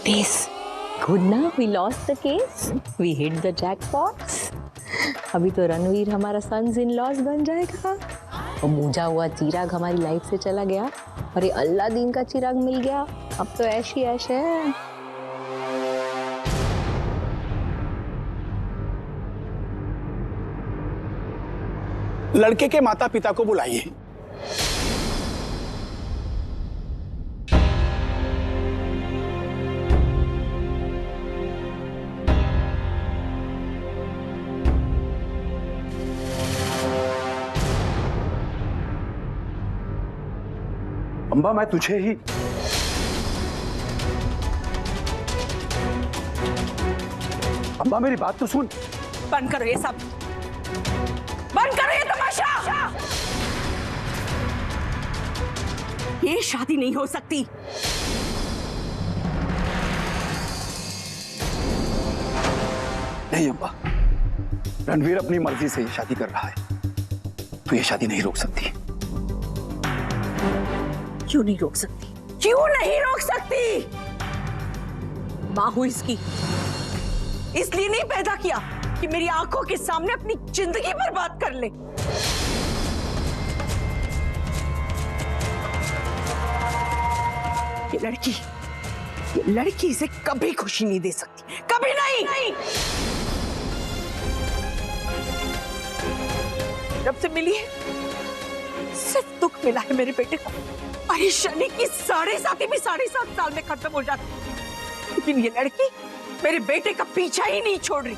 this. Good na, we lost the case. We hit the jackpots. अभी तो रणवीर हमारा sons इन loss बन जाएगा और बूझा हुआ चिराग हमारी लाइफ से चला गया और ये अल्लादीन का चिराग मिल गया। अब तो ऐशी ऐश है। लड़के के माता पिता को बुलाइए। अम्बा मैं तुझे ही अम्बा मेरी बात तो सुन। बंद करो ये सब, बंद करो ये तमाशा। ये शादी नहीं हो सकती। नहीं अम्बा, रणवीर अपनी मर्जी से शादी कर रहा है, तो ये शादी नहीं रोक सकती। क्यों नहीं रोक सकती? क्यों नहीं रोक सकती? मां हूं इसकी, इसलिए नहीं पैदा किया कि मेरी आंखों के सामने अपनी जिंदगी बर्बाद कर ले। ये लड़की इसे कभी खुशी नहीं दे सकती, कभी नहीं। जब से मिली है सिर्फ दुख मिला है मेरे बेटे को। परेशानी की 7.5 भी 7.5 साल में खत्म हो जाती, लेकिन ये लड़की मेरे बेटे का पीछा ही नहीं छोड़ रही।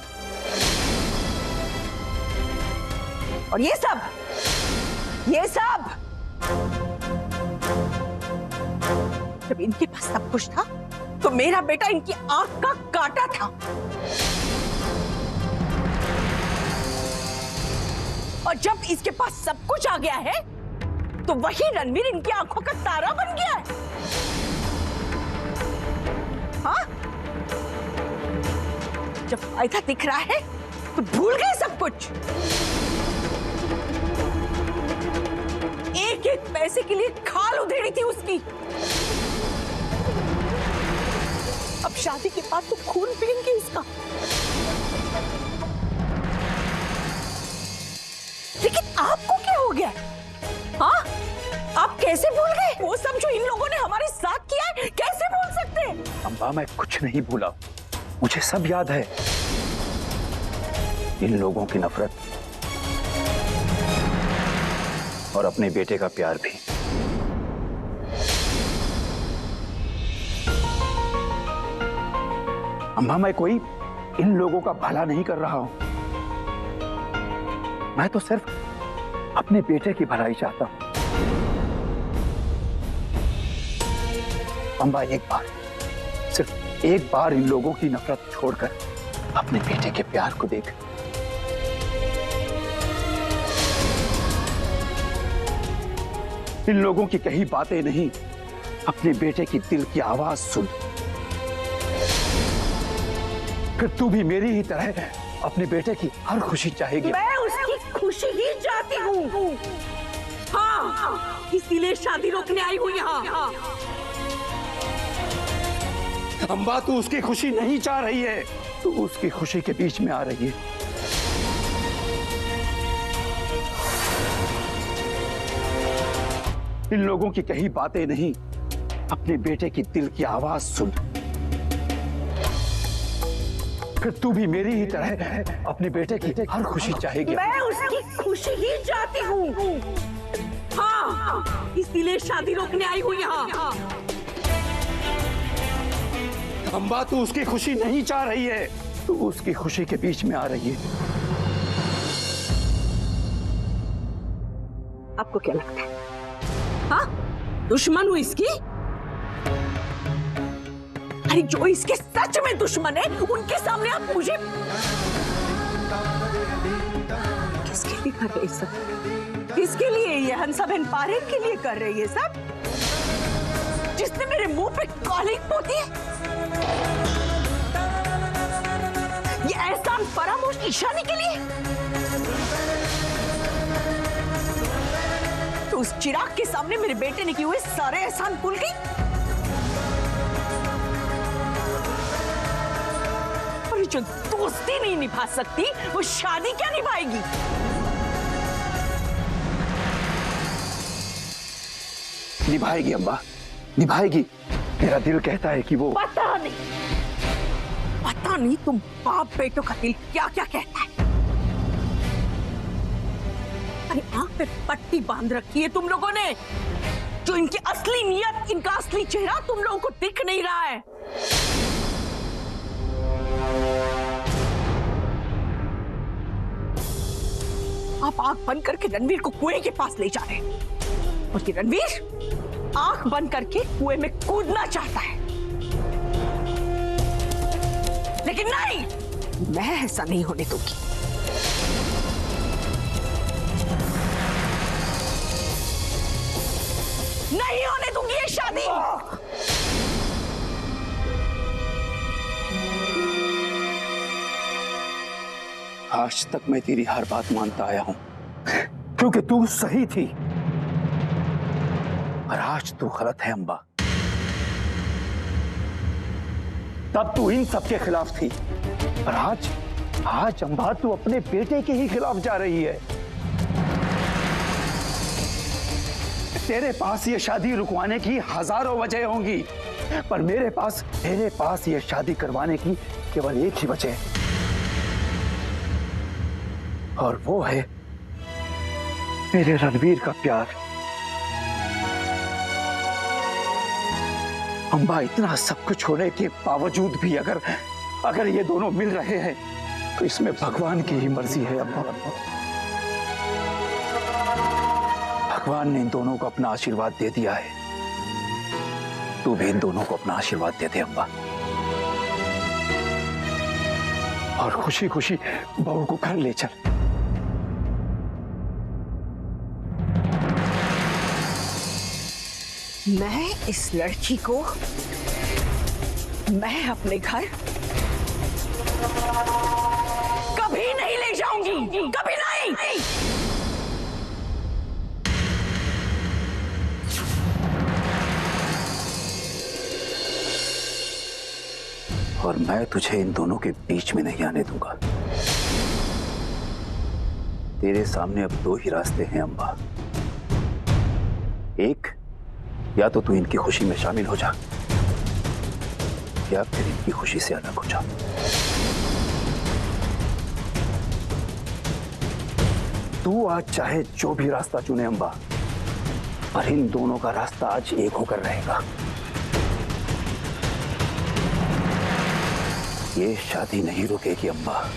और ये सब जब इनके पास सब कुछ था तो मेरा बेटा इनकी आंख का कांटा था, और जब इसके पास सब कुछ आ गया है तो वही रणवीर इनकी आंखों का तारा बन गया है। हाँ? जब फायदा दिख रहा है तो भूल गए सब कुछ। एक एक पैसे के लिए खाल उधेड़ी थी उसकी, अब शादी के बाद तो खून पियेंगे इसका। लेकिन आपको क्या हो गया? हाँ? आप कैसे भूल गए वो सब जो इन लोगों ने हमारे साथ किया है? कैसे भूल सकते हैं? अम्बा मैं कुछ नहीं भूला, मुझे सब याद है। इन लोगों की नफरत और अपने बेटे का प्यार भी। अम्बा मैं कोई इन लोगों का भला नहीं कर रहा हूं, मैं तो सिर्फ अपने बेटे की भलाई चाहता हूं। अम्बा एक बार, सिर्फ एक बार इन लोगों की नफरत छोड़कर अपने बेटे के प्यार को देख। इन लोगों की कही बातें नहीं, अपने बेटे की दिल की आवाज सुन। फिर तू भी मेरी ही तरह अपने बेटे की हर खुशी चाहेगी। मैं उसकी खुशी ही चाहती हूँ। हाँ, इसीलिए शादी रोकने आई हूँ यहाँ। अम्बा तू उसकी खुशी नहीं चाह रही है, तू उसकी खुशी के बीच में आ रही है। इन लोगों की कही बातें नहीं, अपने बेटे की दिल की आवाज सुन। फिर तू भी मेरी ही तरह अपने बेटे की हर खुशी चाहेगी। मैं उसकी खुशी ही चाहती हूँ। हाँ, इसीलिए शादी रोकने आई हूँ यहाँ। अम्बा तू उसकी खुशी नहीं चाह रही है, तू उसकी खुशी के बीच में आ रही है। आपको क्या लगता है? हाँ? दुश्मन हूँ इसकी? अरे जो इसके सच में दुश्मन है उनके सामने आप मुझे किसके लिए कर रहे सब? किसके लिए? ये हंसा बहन पारेख के लिए कर रही है सब, जिसने मेरे मुंह पे कॉलिंग पोती है। ये एहसान फरामोश ईशानी के लिए। तो उस चिराग के सामने मेरे बेटे ने किए हुए सारे एहसान भूल गई। जो दोस्ती नहीं निभा सकती वो शादी क्या निभाएगी? निभाएगी अम्मा, निभाएगी। मेरा दिल कहता है कि वो। पता नहीं तुम बाप बेटों का दिल क्या क्या कहता है। अरे आंख पे पट्टी बांध रखी है तुम लोगों ने, जो इनकी असली नियत, इनका असली चेहरा तुम लोगों को दिख नहीं रहा है। आप आंख बंद करके रणवीर को कुएं के पास ले जा रहे हैं और ये रणवीर आंख बंद करके कुएं में कूदना चाहता है, लेकिन नहीं, मैं ऐसा नहीं होने दूंगी। नहीं होने दूंगी ये शादी। आज तक मैं तेरी हर बात मानता आया हूं क्योंकि तू सही थी, और आज तू गलत है अम्बा। तब तू इन सब के खिलाफ थी, और आज अम्बा तू अपने बेटे के ही खिलाफ जा रही है। तेरे पास ये शादी रुकवाने की हजारों वजह होंगी, पर मेरे पास ये शादी करवाने की केवल एक ही वजह है, और वो है मेरे रणवीर का प्यार। अम्बा, इतना सब कुछ होने के बावजूद भी अगर ये दोनों मिल रहे हैं तो इसमें भगवान की ही मर्जी है अम्बा। भगवान ने इन दोनों को अपना आशीर्वाद दे दिया है, तू भी इन दोनों को अपना आशीर्वाद दे दे अम्बा, और खुशी खुशी बहू को घर ले चल। मैं इस लड़की को मैं अपने घर कभी नहीं ले जाऊंगी, कभी नहीं। और मैं तुझे इन दोनों के बीच में नहीं आने दूंगा। तेरे सामने अब दो ही रास्ते हैं अम्बा, एक, या तो तू इनकी खुशी में शामिल हो जा, या फिर इनकी खुशी से अलग हो जा। तू आज चाहे जो भी रास्ता चुने अम्बा, पर इन दोनों का रास्ता आज एक होकर रहेगा। ये शादी नहीं रुकेगी अम्बा,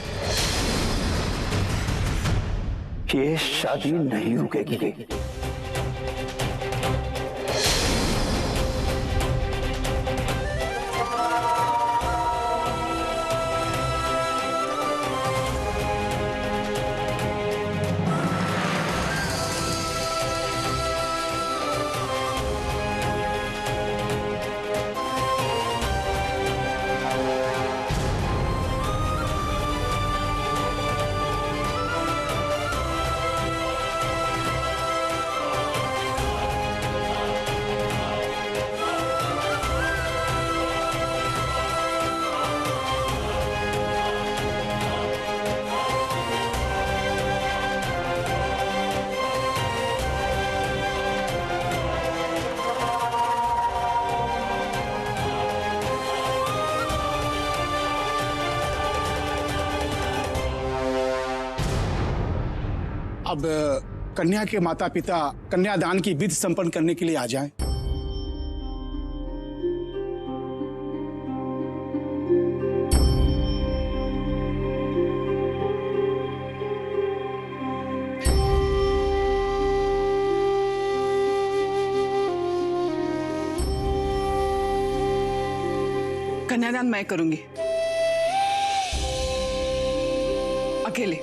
ये शादी नहीं रुकेगी। अब कन्या के माता पिता कन्यादान की विधि संपन्न करने के लिए आ जाएं। कन्यादान मैं करूंगी, अकेले।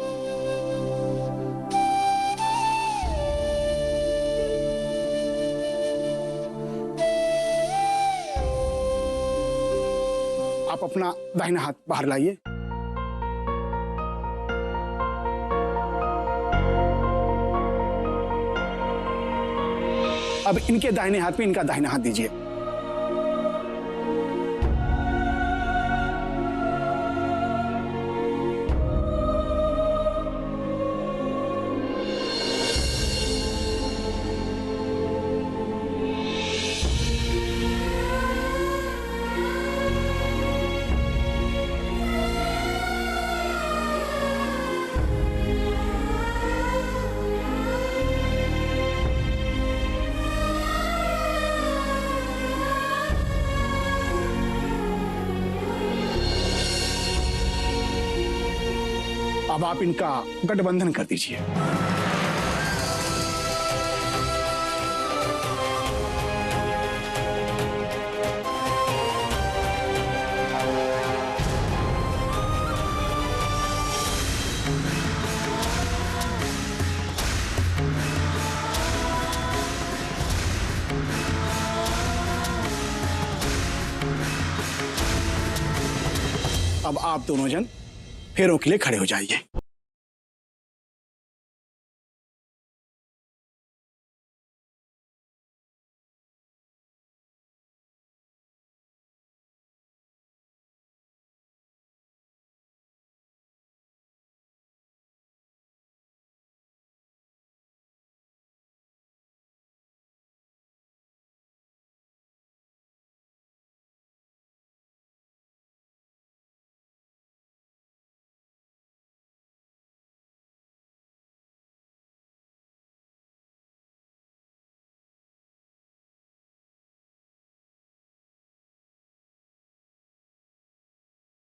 आप अपना दाहिना हाथ बाहर लाइए। अब इनके दाहिने हाथ पे इनका दाहिना हाथ दीजिए। अब आप इनका गठबंधन कर दीजिए। अब आप दोनों जन फेरों के लिए खड़े हो जाइए।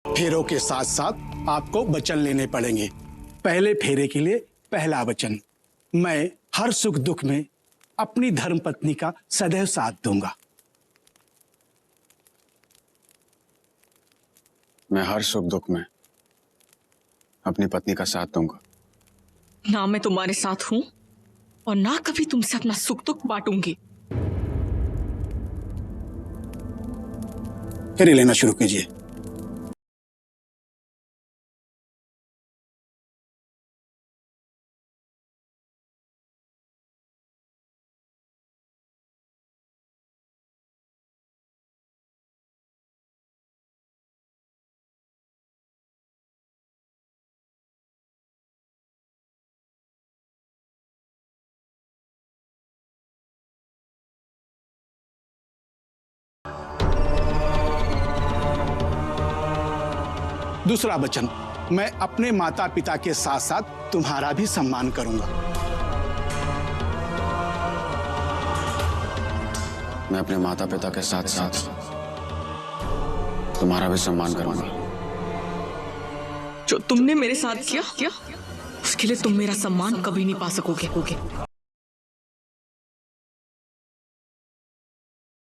फेरों के साथ साथ आपको वचन लेने पड़ेंगे। पहले फेरे के लिए पहला वचन, मैं हर सुख दुख में अपनी धर्मपत्नी का सदैव साथ दूंगा। मैं हर सुख दुख में अपनी पत्नी का साथ दूंगा। ना मैं तुम्हारे साथ हूं और ना कभी तुमसे अपना सुख दुख बांटूंगी। फेरे लेना शुरू कीजिए। दूसरा वचन, मैं अपने माता पिता के साथ साथ तुम्हारा भी सम्मान करूंगा। मैं अपने माता पिता के साथ साथ तुम्हारा भी सम्मान करूंगा। जो तुमने मेरे साथ किया उसके लिए तुम मेरा सम्मान कभी नहीं पा सकोगे।